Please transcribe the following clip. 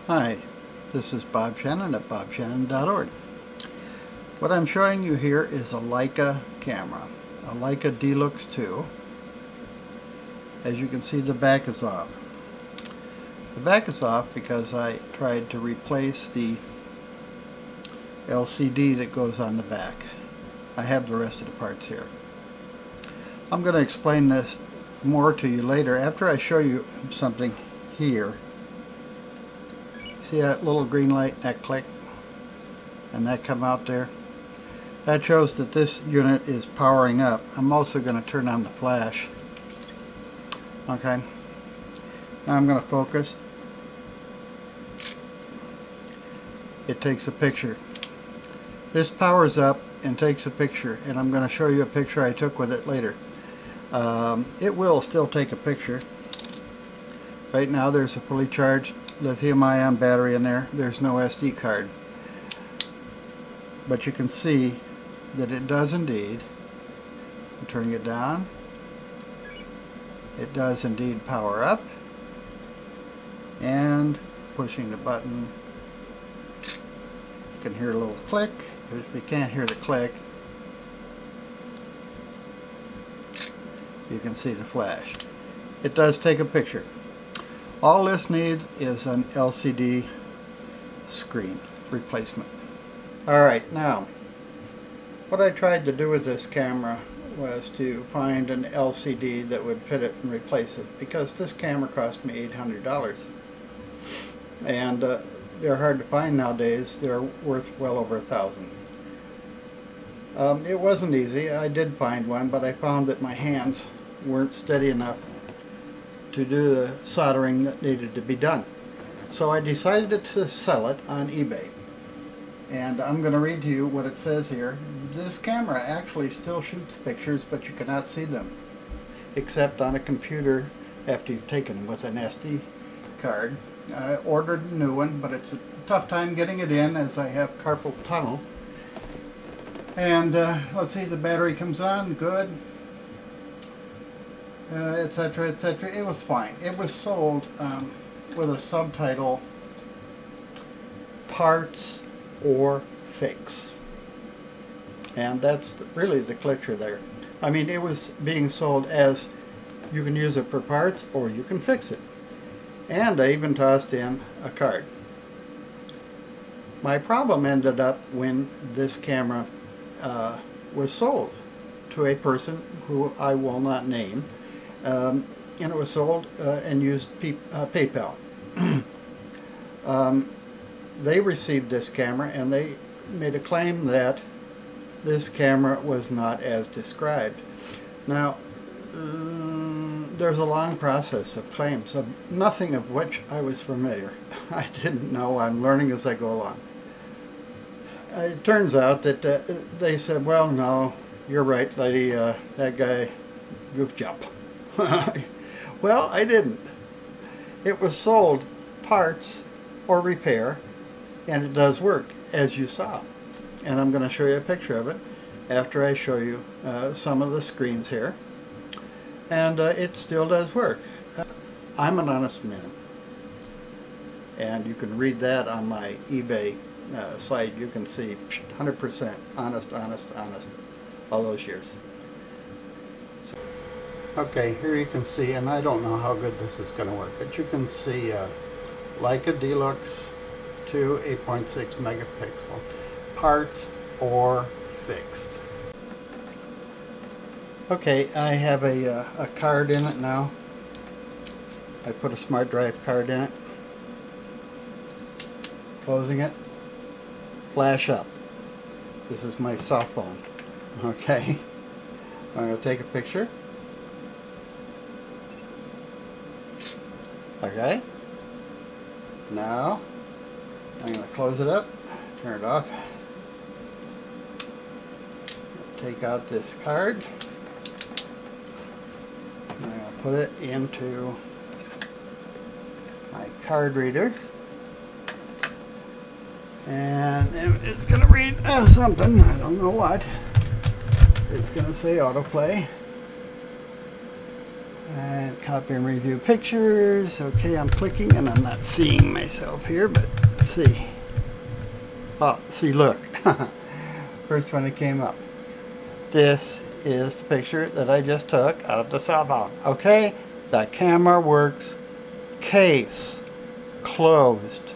Hi, this is Bob Shannon at bobshannon.org. What I'm showing you here is a Leica camera, a Leica D-LUX2. As you can see, the back is off. The back is off because I tried to replace the LCD that goes on the back. I have the rest of the parts here. I'm going to explain this more to you later after I show you something here. See that little green light, that click, and that come out there? That shows that this unit is powering up. I'm also going to turn on the flash. Okay, now I'm going to focus. It takes a picture. This powers up and takes a picture, and I'm going to show you a picture I took with it later. It will still take a picture. Right now there's a fully charged lithium-ion battery in there. There's no SD card. But you can see that it does indeed. I'm turning it down. It does indeed power up. And pushing the button, you can hear a little click. If you can't hear the click, you can see the flash. It does take a picture. All this needs is an LCD screen replacement. Alright, now what I tried to do with this camera was to find an LCD that would fit it and replace it, because this camera cost me $800, and they're hard to find nowadays. They're worth well over $1,000. It wasn't easy. I did find one, but I found that my hands weren't steady enough to do the soldering that needed to be done. So I decided to sell it on eBay. And I'm going to read to you what it says here. This camera actually still shoots pictures, but you cannot see them, except on a computer after you've taken them with an SD card. I ordered a new one, but it's a tough time getting it in as I have carpal tunnel. And let's see, the battery comes on, good. Etc., etc. It was fine. It was sold with a subtitle, Parts or Fix. And that's really the clicker there. I mean, it was being sold as you can use it for parts or you can fix it. And I even tossed in a card. My problem ended up when this camera was sold to a person who I will not name. And it was sold and used PayPal. They received this camera and they made a claim that this camera was not as described. Now, there's a long process of claims, of nothing of which I was familiar. I didn't know. I'm learning as I go along. It turns out that they said, well, no, you're right, lady, that guy goofed up. Well, I didn't. It was sold parts or repair, and it does work, as you saw. And I'm going to show you a picture of it after I show you some of the screens here. And it still does work. I'm an honest man. And you can read that on my eBay site. You can see 100% honest, all those years. Okay, here you can see, and I don't know how good this is going to work, but you can see Leica D-LUX2 8.6 megapixel, parts or fixed. Okay, I have a card in it now. I put a smart drive card in it. Closing it. Flash up. This is my cell phone. Okay, I'm going to take a picture. Okay, now I'm going to close it up, turn it off, take out this card, I'm going to put it into my card reader, and it's going to read something, I don't know what. It's going to say autoplay. And copy and review pictures. Okay, I'm clicking and I'm not seeing myself here, but let's see. Oh, see, look. First one that came up. This is the picture that I just took out of the cell phone. Okay, the camera works. Case closed.